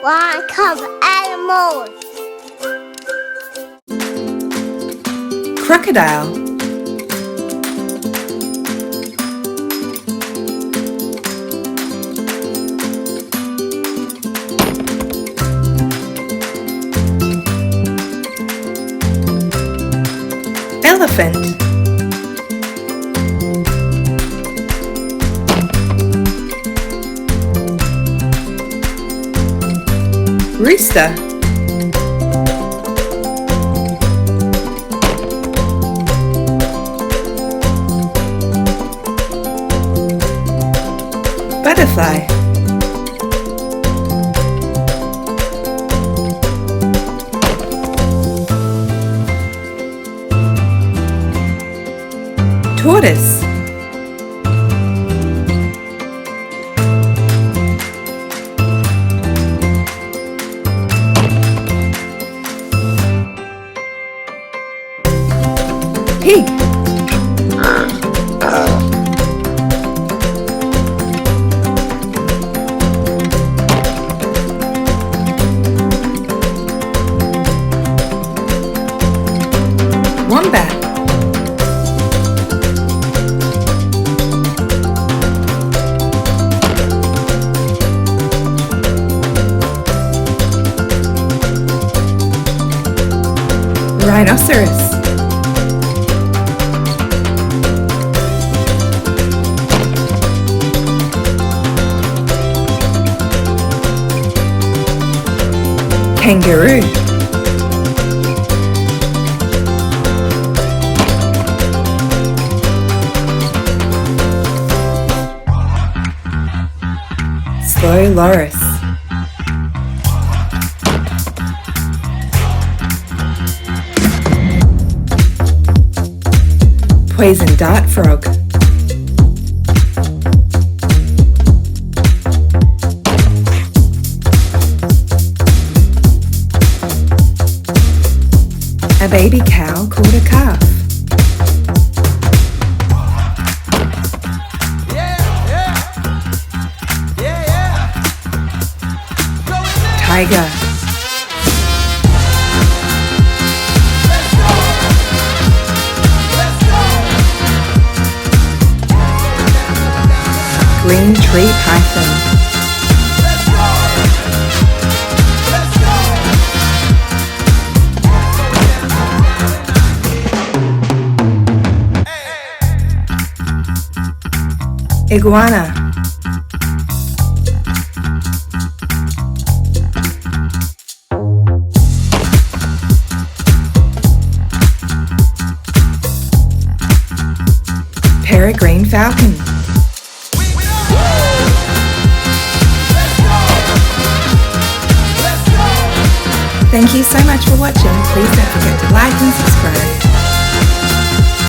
Welcome animals. Crocodile. Elephant. Rooster. Butterfly. Tortoise. Pig. Wombat. Rhinoceros. Kangaroo. Slow loris. Poison dart frog. A baby cow called a calf. Tiger. Green tree python. Iguana. Peregrine falcon. Thank you so much for watching. Please don't forget to like and subscribe.